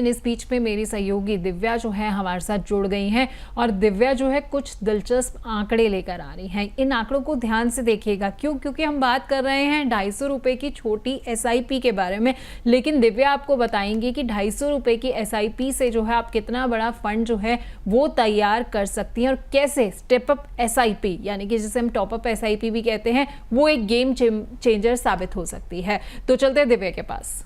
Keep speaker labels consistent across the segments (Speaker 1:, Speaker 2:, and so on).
Speaker 1: इस बीच में मेरी सहयोगी दिव्या जो है हमारे साथ जुड़ गई हैं और दिव्या जो है कुछ दिलचस्प आंकड़े लेकर आ रही हैं। इन आंकड़ों को ध्यान से देखिएगा, क्योंकि हम बात कर रहे हैं 250 रुपए की छोटी SIP के बारे में, लेकिन दिव्या आपको बताएंगी कि 250 रुपए की SIP से जो है आप कितना बड़ा फंड जो है वो तैयार कर सकती हैं और कैसे स्टेप अप SIP यानी कि जिसे हम टॉप अप SIP भी कहते हैं वो एक गेम चेंजर साबित हो सकती है। तो चलते हैं दिव्या के पास।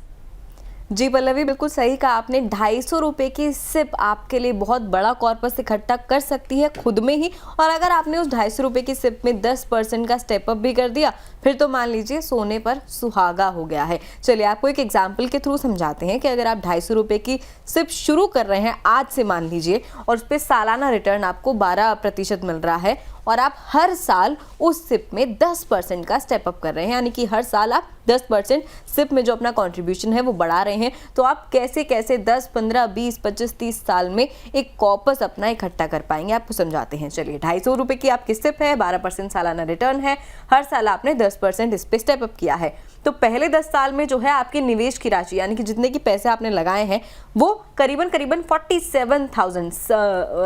Speaker 2: जी पल्लवी, बिल्कुल सही कहा आपने। 250 रुपए की सिप आपके लिए बहुत बड़ा कॉर्पस इकट्ठा कर सकती है खुद में ही, और अगर आपने उस 250 रुपए की सिप में 10% का स्टेप अप भी कर दिया फिर तो मान लीजिए सोने पर सुहागा हो गया है। चलिए आपको एक एग्जाम्पल के थ्रू समझाते हैं कि अगर आप 250 रुपए की सिप शुरू कर रहे हैं आज से मान लीजिए, और उस पर सालाना रिटर्न आपको 12% मिल रहा है और आप हर साल उस सिप में 10% का स्टेप अप कर रहे हैं, यानी कि हर साल आप 10% सिप में जो अपना कंट्रीब्यूशन है वो बढ़ा रहे हैं, तो आप कैसे कैसे 10, 15, 20, 25, 30 साल में एक कॉर्पस अपना इकट्ठा कर पाएंगे, आपको समझाते हैं। चलिए 250 रुपए की आपकी सिप है, 12% सालाना रिटर्न है, हर साल आपने 10% इस पे स्टेप अप किया है, तो पहले 10 साल में जो है आपकी निवेश की राशि यानी कि जितने की पैसे आपने लगाए हैं वो करीबन 47,000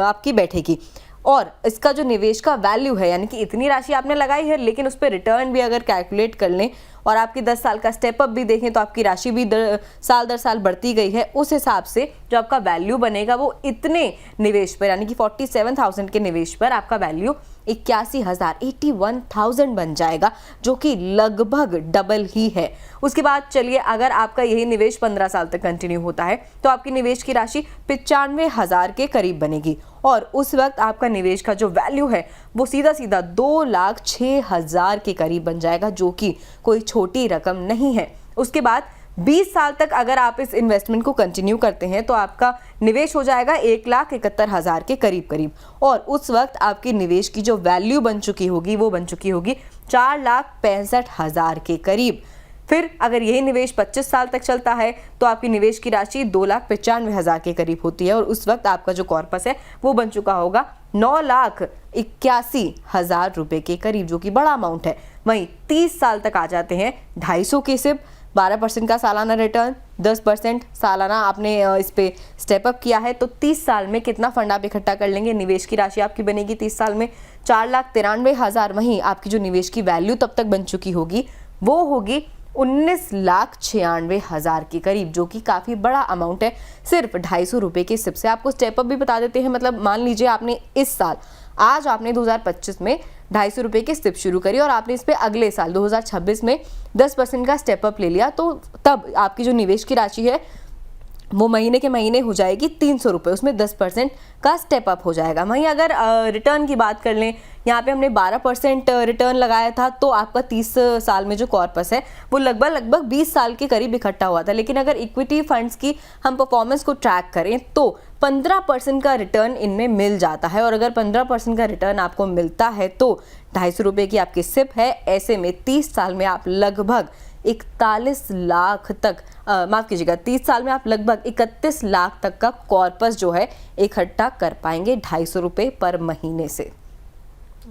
Speaker 2: आपकी बैठेगी। और इसका जो निवेश का वैल्यू है यानी कि इतनी राशि आपने लगाई है, लेकिन उस पर रिटर्न भी अगर कैलकुलेट कर लें और आपकी 10 साल का स्टेप अप भी देखें तो आपकी राशि भी साल दर साल बढ़ती गई है। उस हिसाब से जो आपका वैल्यू बनेगा वो इतने निवेश पर यानी कि 47,000 के निवेश पर आपका वैल्यू 81,000 बन जाएगा, जो कि लगभग डबल ही है। उसके बाद चलिए अगर आपका यही निवेश 15 साल तक कंटिन्यू होता है तो आपकी निवेश की राशि 95,000 के करीब बनेगी, और उस वक्त आपका निवेश का जो वैल्यू है वो सीधा सीधा 2,06,000 के करीब बन जाएगा, जो कि कोई छोटी रकम नहीं है। उसके बाद 20 साल तक अगर आप इस इन्वेस्टमेंट को कंटिन्यू करते हैं तो आपका निवेश हो जाएगा 1,71,000 के करीब, और उस वक्त आपकी निवेश की जो वैल्यू बन चुकी होगी वो बन चुकी होगी 4,65,000 के करीब। फिर अगर यही निवेश 25 साल तक चलता है तो आपकी निवेश की राशि 2,95,000 के करीब होती है, और उस वक्त आपका जो कॉर्पस है वो बन चुका होगा 9,81,000 रुपए के करीब, जो कि बड़ा अमाउंट है। वहीं 30 साल तक आ जाते हैं 250 की सिप, 12% का सालाना रिटर्न, 10% सालाना आपने इस पे स्टेप अप किया है, तो 30 साल में कितना फंड आप इकट्ठा कर लेंगे? निवेश की राशि आपकी बनेगी 30 साल में 4,93,000। वहीं आपकी जो निवेश की वैल्यू तब तक बन चुकी होगी वो होगी 19,96,000 के करीब, जो कि काफ़ी बड़ा अमाउंट है सिर्फ 250 रुपए के सिप से। आपको स्टेप अप भी बता देते हैं, मतलब मान लीजिए आपने इस साल आज आपने 2025 में 250 रुपए की सिप शुरू करी और आपने इस पे अगले साल 2026 में 10% का स्टेप अप ले लिया, तो तब आपकी जो निवेश की राशि है वो महीने के महीने हो जाएगी 300 रुपये, उसमें 10% का स्टेप अप हो जाएगा। वहीं अगर रिटर्न की बात कर लें, यहाँ पे हमने 12% रिटर्न लगाया था, तो आपका 30 साल में जो कॉर्पस है वो लगभग 20 साल के करीब इकट्ठा हुआ था। लेकिन अगर इक्विटी फंड्स की हम परफॉर्मेंस को ट्रैक करें तो 15% का रिटर्न इनमें मिल जाता है, और अगर 15% का रिटर्न आपको मिलता है तो 250 रुपये की आपकी सिप है, ऐसे में 30 साल में आप लगभग 41 लाख तक माफ़ कीजिएगा 30 साल में आप लगभग 31 लाख तक का कॉर्पस जो है इकट्ठा कर पाएंगे 250 रुपये पर महीने से।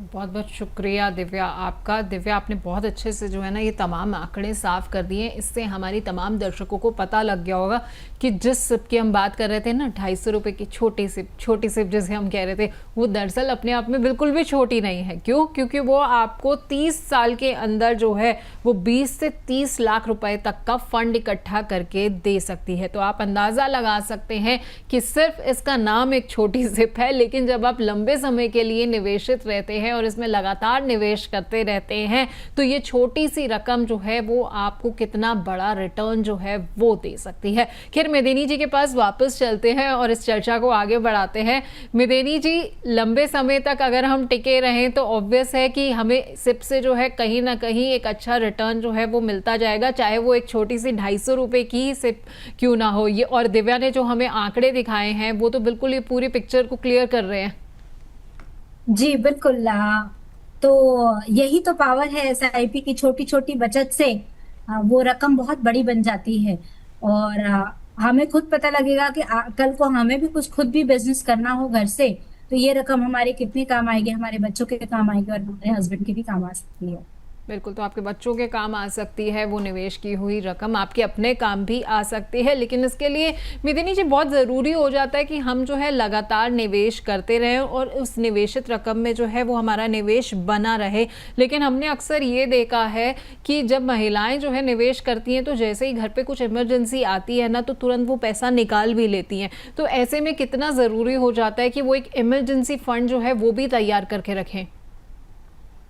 Speaker 1: बहुत बहुत शुक्रिया दिव्या आपका। दिव्या आपने बहुत अच्छे से जो है ना ये तमाम आंकड़े साफ कर दिए। इससे हमारी तमाम दर्शकों को पता लग गया होगा कि जिस सिप की हम बात कर रहे थे ना 250 रुपये की छोटी सिप जिसे हम कह रहे थे, वो दरअसल अपने आप में बिल्कुल भी छोटी नहीं है। क्यों? क्योंकि वो आपको 30 साल के अंदर जो है वो 20 से 30 लाख रुपए तक का फंड इकट्ठा करके दे सकती है। तो आप अंदाज़ा लगा सकते हैं कि सिर्फ इसका नाम एक छोटी सिप है, लेकिन जब आप लंबे समय के लिए निवेशित रहते हैं और इसमें लगातार निवेश करते रहते हैं तो ये छोटी सी रकम जो है वो आपको कितना बड़ा रिटर्न जो है वो दे सकती है। खैर मेदिनी जी के पास वापस चलते हैं और इस चर्चा को आगे बढ़ाते हैं। मेदिनी जी, लंबे समय तक अगर हम टिके रहें तो ऑब्वियस है कि हमें सिप से जो है कहीं ना कहीं एक अच्छा रिटर्न जो है वो मिलता जाएगा, चाहे वो एक छोटी सी 250 रुपये की सिप क्यों ना हो। ये और दिव्या ने जो हमें आंकड़े दिखाए हैं वो तो बिल्कुल ये पूरी पिक्चर को क्लियर कर रहे हैं।
Speaker 3: जी बिल्कुल। तो यही तो पावर है SIP की, छोटी छोटी बचत से वो रकम बहुत बड़ी बन जाती है, और हमें खुद पता लगेगा कि कल को हमें भी कुछ खुद भी बिजनेस करना हो घर से, तो ये रकम हमारे कितने काम आएगी, हमारे बच्चों के काम आएगी और हमारे हस्बैंड के भी काम आ सकती है।
Speaker 1: बिल्कुल, तो आपके बच्चों के काम आ सकती है वो निवेश की हुई रकम, आपके अपने काम भी आ सकती है। लेकिन इसके लिए मेदिनी जी बहुत ज़रूरी हो जाता है कि हम जो है लगातार निवेश करते रहें और उस निवेशित रकम में जो है वो हमारा निवेश बना रहे। लेकिन हमने अक्सर ये देखा है कि जब महिलाएं जो है निवेश करती हैं तो जैसे ही घर पे कुछ इमरजेंसी आती है ना, तो तुरंत वो पैसा निकाल भी लेती हैं। तो ऐसे में कितना ज़रूरी हो जाता है कि वो एक इमरजेंसी फंड जो है वो भी तैयार करके रखें।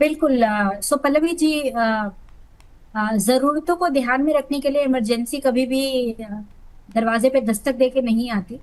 Speaker 3: बिल्कुल। सो पल्लवी जी, जरूरतों को ध्यान में रखने के लिए इमरजेंसी कभी भी दरवाजे पे दस्तक दे के नहीं आती।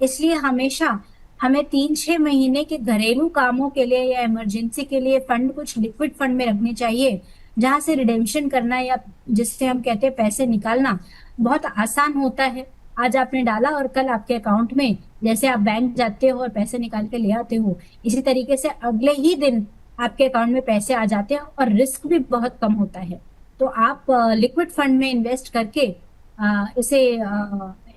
Speaker 3: इसलिए हमेशा हमें 3-6 महीने के घरेलू कामों के लिए या इमरजेंसी के लिए फंड कुछ लिक्विड फंड में रखने चाहिए, जहां से रिडेम्पशन करना या जिससे हम कहते हैं पैसे निकालना बहुत आसान होता है। आज आपने डाला और कल आपके अकाउंट में, जैसे आप बैंक जाते हो और पैसे निकाल के ले आते हो, इसी तरीके से अगले ही दिन आपके अकाउंट में पैसे आ जाते हैं और रिस्क भी बहुत कम होता है। तो आप लिक्विड फंड में इन्वेस्ट करके इसे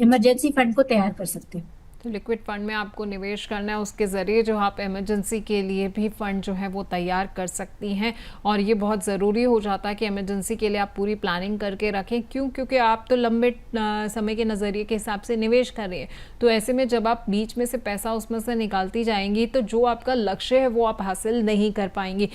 Speaker 3: इमरजेंसी फंड को तैयार कर सकते हैं।
Speaker 1: तो लिक्विड फंड में आपको निवेश करना है, उसके ज़रिए जो आप इमरजेंसी के लिए भी फ़ंड जो है वो तैयार कर सकती हैं। और ये बहुत ज़रूरी हो जाता है कि इमरजेंसी के लिए आप पूरी प्लानिंग करके रखें। क्योंकि आप तो लंबे समय के नज़रिए के हिसाब से निवेश कर रही हैं। तो ऐसे में जब आप बीच में से पैसा उसमें से निकालती जाएंगी तो जो आपका लक्ष्य है वो आप हासिल नहीं कर पाएंगी।